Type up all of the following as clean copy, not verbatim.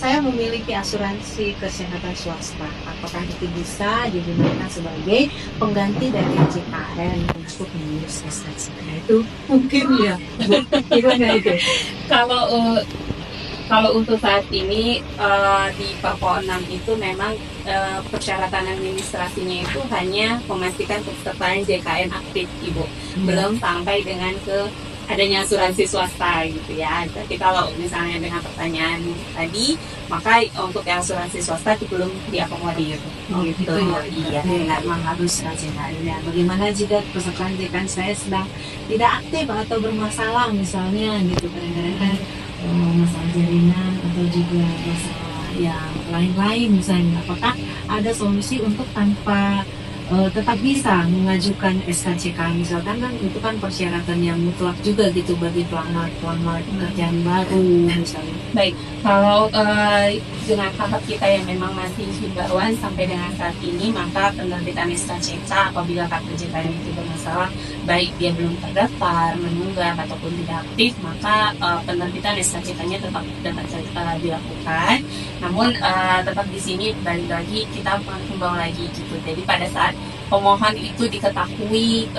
Saya memiliki asuransi kesehatan swasta. Apakah itu bisa digunakan sebagai pengganti dari JKN untuk mengurus SKCK itu? Mungkin ya. Gimana itu? Kalau kalau untuk saat ini di Perpol 6 itu memang persyaratan administrasinya itu hanya memastikan kepesertaan JKN aktif, Ibu. Belum sampai dengan ke adanya asuransi swasta gitu ya. Tapi kalau misalnya dengan pertanyaan tadi, maka untuk yang asuransi swasta itu belum diakomodir. Gitu ya. Iya, memang harus JKN. Ya, bagaimana jika pesertaan JKN saya sedang tidak aktif atau bermasalah misalnya gitu, kadang-kadang kan masalah jaringan atau juga masalah yang lain-lain misalnya, apakah ada solusi untuk tanpa tetap bisa mengajukan SKCK misalkan, kan itu kan persyaratan yang mutlak juga gitu bagi pelamar pekerjaan baru misalnya. Baik, kalau dengan tahap kita yang memang masih himbauan sampai dengan saat ini, maka penerbitan SKCK apabila kartu JKN itu bermasalah, baik dia belum terdaftar, menunggak ataupun tidak aktif, maka penerbitan SKCK-nya tetap dapat dilakukan. Namun tetap di sini balik lagi kita menghimbau lagi gitu. Jadi pada saat pemohon itu diketahui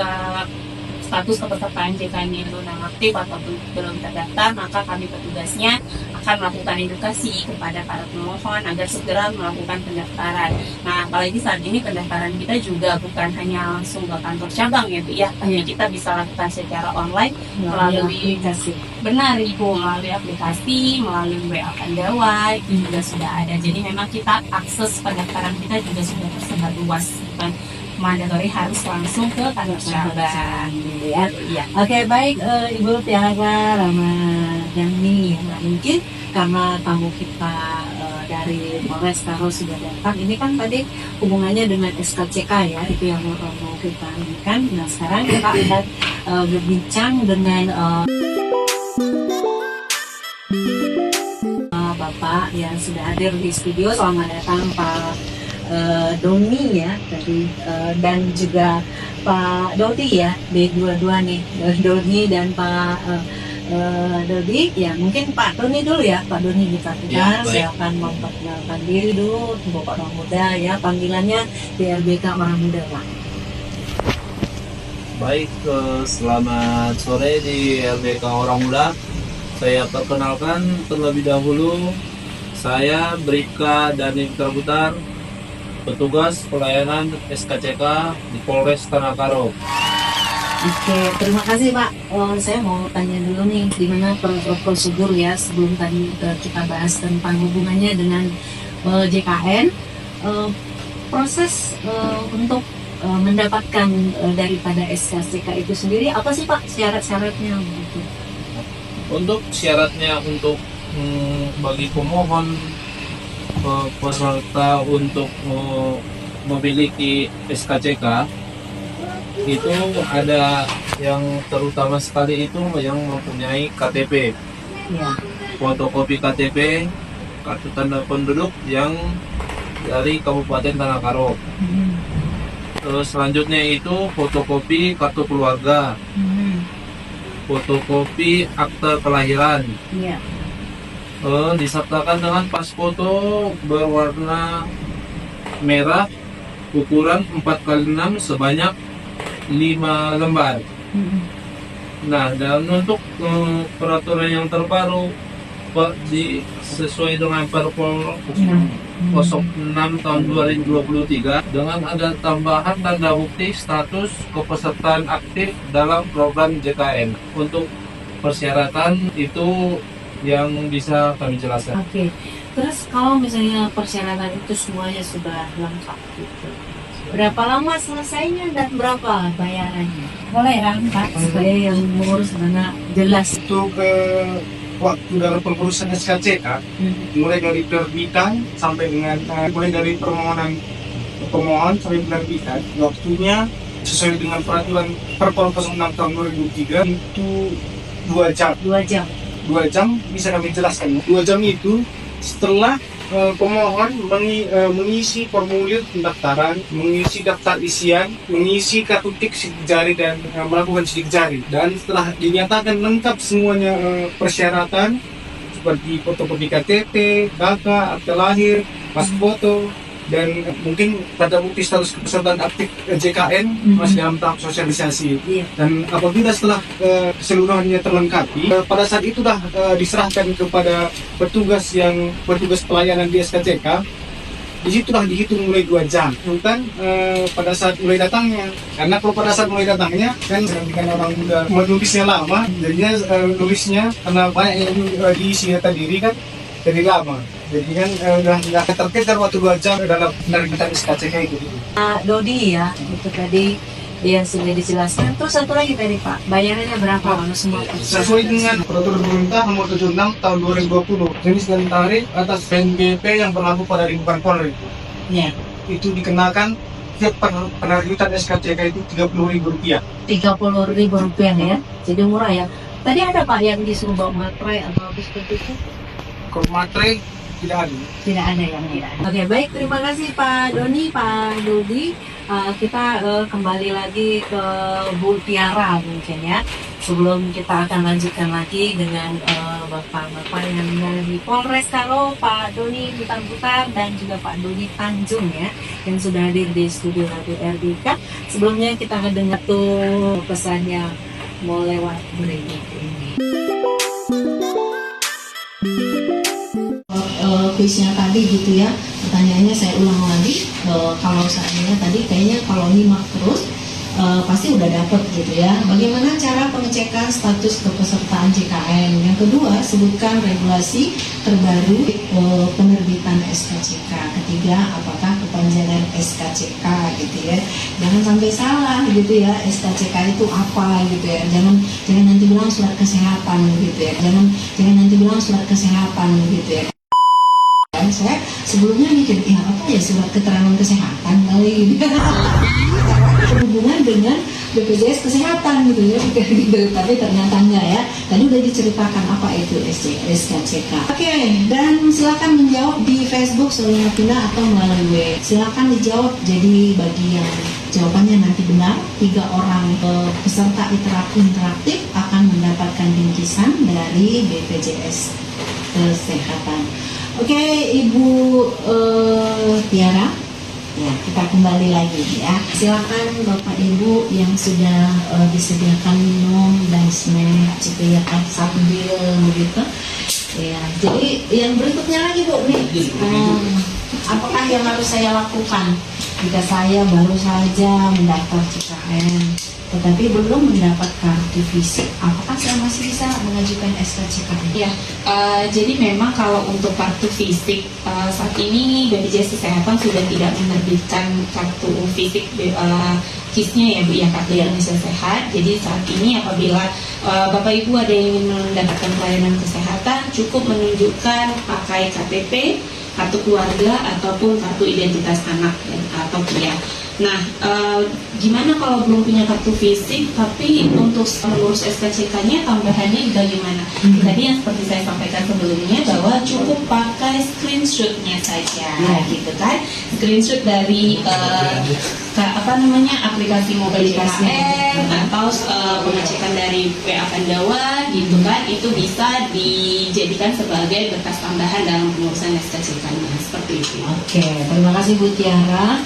status kepesertaan JKN itu aktif ataupun belum terdaftar, maka kami petugasnya akan melakukan edukasi kepada para pemohon agar segera melakukan pendaftaran. Nah, apalagi saat ini pendaftaran kita juga bukan hanya langsung ke kantor cabang ya Bu ya, tapi kita bisa lakukan secara online melalui aplikasi. Benar Ibu, melalui aplikasi, melalui WA Pandawa itu juga sudah ada. Jadi memang kita akses pendaftaran kita juga sudah tersebar luas, bukan mandatori harus langsung ke kantor cabang. Ya. Iya. Oke, baik Ibu Tiara Ramadhani. Nah, mungkin karena tamu kita dari Polres Karo sudah datang, ini kan tadi hubungannya dengan SKCK ya, itu yang mau kita berikan. Nah, sekarang kita akan berbincang dengan Bapak yang sudah hadir di studio. Selamat datang Pak Doni ya tadi, dan juga Pak Dodi ya, D22 nih, Dodi dan Pak Dodi ya. Mungkin Pak Doni dulu ya, Pak Doni kita Ya, silakan memperkenalkan diri dulu, Bapak Orang Muda ya, panggilannya di LBK Orang Muda Pak. Baik, selamat sore di LBK Orang Muda. Saya perkenalkan terlebih dahulu, saya Bribka Dani Putar, petugas pelayanan SKCK di Polres Tanah Karo. Oke, terima kasih Pak. Saya mau tanya dulu nih, gimana prosedur ya sebelum tadi kita bahas tentang hubungannya dengan JKN, proses untuk mendapatkan daripada SKCK itu sendiri apa sih Pak syarat-syaratnya gitu? Untuk syaratnya untuk bagi pemohon peserta untuk memiliki SKCK itu ada yang terutama sekali itu yang mempunyai KTP, Ya. fotokopi KTP, kartu tanda penduduk yang dari Kabupaten Tanah Karo. Terus selanjutnya itu fotokopi kartu keluarga, fotokopi akte kelahiran, Iya. disertakan dengan pas foto berwarna merah ukuran 4x6 sebanyak 5 lembar. Nah, dan untuk peraturan yang terbaru sesuai dengan Perpol 06 tahun 2023 dengan ada tambahan tanda bukti status kepesertaan aktif dalam program JKN. Untuk persyaratan itu yang bisa kami jelaskan. Oke. Terus kalau misalnya persyaratan itu semuanya sudah lengkap gitu, berapa lama selesainya dan berapa bayarannya? Boleh kan Pak, supaya yang mengurus mana jelas. Untuk waktu dalam pengurusan SKCK mulai dari terbitan sampai dengan mulai dari permohonan pemohon sampai penerbitan, waktunya sesuai dengan peraturan Perpol 06 tahun 2003 itu 2 jam. 2 jam. 2 jam bisa kami jelaskan. 2 jam itu setelah pemohon mengisi formulir pendaftaran, mengisi daftar isian, mengisi kartu tik sidik jari dan melakukan sidik jari. Dan setelah dinyatakan lengkap semuanya persyaratan seperti fotokopi KTP, KK, akte lahir, pas foto, dan mungkin pada bukti status kepesertaan aktif JKN masih dalam tahap sosialisasi. Iya. Dan apabila setelah keseluruhannya terlengkapi, pada saat itu dah diserahkan kepada petugas pelayanan di SKCK. Di situ dah dihitung mulai 2 jam. Kan pada saat mulai datangnya, karena kalau pada saat mulai datangnya kan orang muda menulisnya lama, jadinya nulisnya karena banyak yang diisi data diri kan jadi lama. Jadi kan udah nggak keterkejar waktu 2 jam dalam penerbitan SKCK itu. Dodi ya, itu tadi dia sudah dijelaskan. Terus satu lagi tadi Pak, bayarannya berapa kalau semua? Sesuai dengan peraturan pemerintah nomor 76 tahun 2020, jenis dan tarif atas PNBP yang berlaku pada lingkungan Polri. Ya, Itu dikenakan setiap penerbitan SKCK itu Rp30.000. Rp30.000 ya, jadi murah ya. Tadi ada Pak yang disuruh bawa materai atau apa seperti itu? Kalau materai tidak ada. Tidak ada yang tidak ada. Oke, baik, terima kasih Pak Doni, Pak Dodi. Kita kembali lagi ke Bu Tiara mungkin ya. Sebelum kita akan lanjutkan lagi dengan bapak-bapak yang ada di Polres Karo, Pak Doni Butar-Butar dan juga Pak Doni Tanjung ya, yang sudah hadir di studio Radio RDK. Sebelumnya kita akan dengar tuh pesannya mau lewat berikut ini. Kuisnya tadi gitu ya, pertanyaannya saya ulang lagi. Kalau seandainya tadi kayaknya kalau nyimak terus pasti udah dapet gitu ya. Bagaimana cara pengecekan status kepesertaan JKN? Yang kedua, sebutkan regulasi terbaru penerbitan SKCK. Ketiga, apakah kepanjangan SKCK gitu ya. Jangan sampai salah gitu ya, SKCK itu apa gitu ya. Jangan nanti bilang surat kesehatan gitu ya. Jangan nanti bilang surat kesehatan gitu ya. Saya sebelumnya mikir, ya apa ya surat keterangan kesehatan kali gitu. Berhubungan dengan BPJS kesehatan gitu ya, gitu. Tapi ternyata enggak ya. Tadi udah diceritakan apa itu SKCK. Oke, dan silakan menjawab di Facebook Solina Pina atau melalui web. Silakan dijawab. Jadi bagi yang jawabannya nanti benar, 3 orang peserta interaktif akan mendapatkan bingkisan dari BPJS Kesehatan. Oke, Ibu Tiara, ya kita kembali lagi ya. Silakan Bapak Ibu yang sudah disediakan minum dan snack, gitu ya kan, sambil begitu. Ya, jadi yang berikutnya lagi Bu nih, apakah yang harus saya lakukan jika saya baru saja mendaftar JKN, tetapi belum mendapat kartu fisik? Apakah saya masih bisa mengajukan SKCK? Ya, jadi memang kalau untuk kartu fisik saat ini BPJS Kesehatan sudah tidak menerbitkan kartu fisik KIS-nya ya Bu, ya, kartu Indonesia Sehat. Jadi saat ini apabila Bapak Ibu ada yang ingin mendapatkan pelayanan kesehatan, cukup menunjukkan pakai KTP, kartu keluarga ataupun kartu identitas anak atau pria. Nah, gimana kalau belum punya kartu fisik tapi untuk mengurus SKCK-nya tambahannya bagaimana? Tadi yang seperti saya sampaikan sebelumnya bahwa cukup pakai screenshot-nya saja, gitu kan? Screenshot dari aplikasi mobile JKN atau pengecekan dari WA Pandawa, gitu kan? Itu bisa dijadikan sebagai berkas tambahan dalam pengurusan SKCK-nya, seperti itu. Oke, terima kasih Bu Tiara.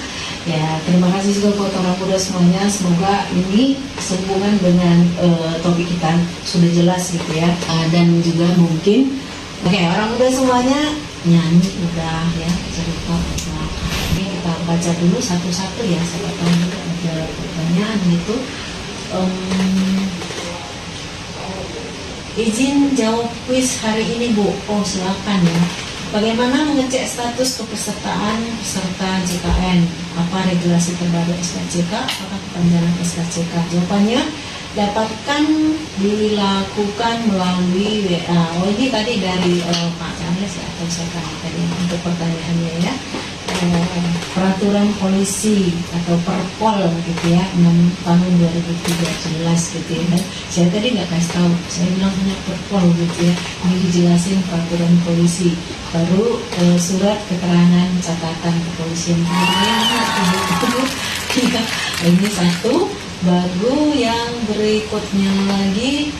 Ya, terima kasih juga buat orang muda semuanya. Semoga ini sehubungan dengan topik kita sudah jelas gitu ya. Dan juga mungkin, oke, orang muda semuanya nyanyi udah ya, cerita udah. Ini kita baca dulu satu-satu ya. Siapa tahu juga ada pertanyaan itu. Izin jawab kuis hari ini Bu. Oh silakan ya. Bagaimana mengecek status kepesertaan peserta JKN? Apa regulasi terbaru SKCK? Apakah kepanjangan SKCK? Jawabannya dapatkan dilakukan melalui WA. Oh ini tadi dari Pak Charles ya, atau saya tadi untuk pertanyaannya ya. peraturan polisi atau perpol gitu ya 6 tahun 2013 gitu ya. Dan saya tadi nggak kasih tahu, saya bilang hanya perpol gitu ya. Ini dijelasin peraturan polisi, baru surat keterangan catatan kepolisian. Ini satu, baru yang berikutnya lagi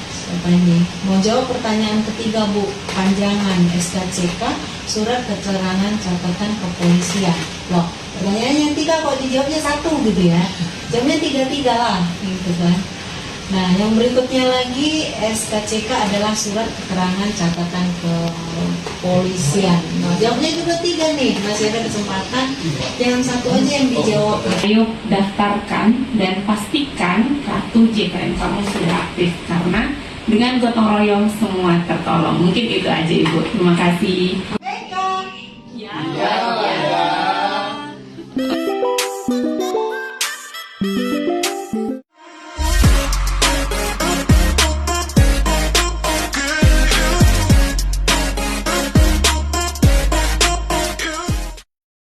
siapa ini? Mau jawab pertanyaan ketiga Bu, panjangan SKCK surat keterangan catatan kepolisian. Loh, pertanyaannya tiga kok dijawabnya satu gitu ya? Jawabnya tiga lah, gitu kan? Nah, yang berikutnya lagi SKCK adalah surat keterangan catatan kepolisian. Nah, jawabnya juga tiga nih, masih ada kesempatan. Jangan satu aja yang dijawab. Ayo daftarkan dan pastikan kartu JKN kamu sudah aktif, karena dengan gotong royong semua tertolong. Mungkin itu aja Ibu. Terima kasih. Mereka. Ya.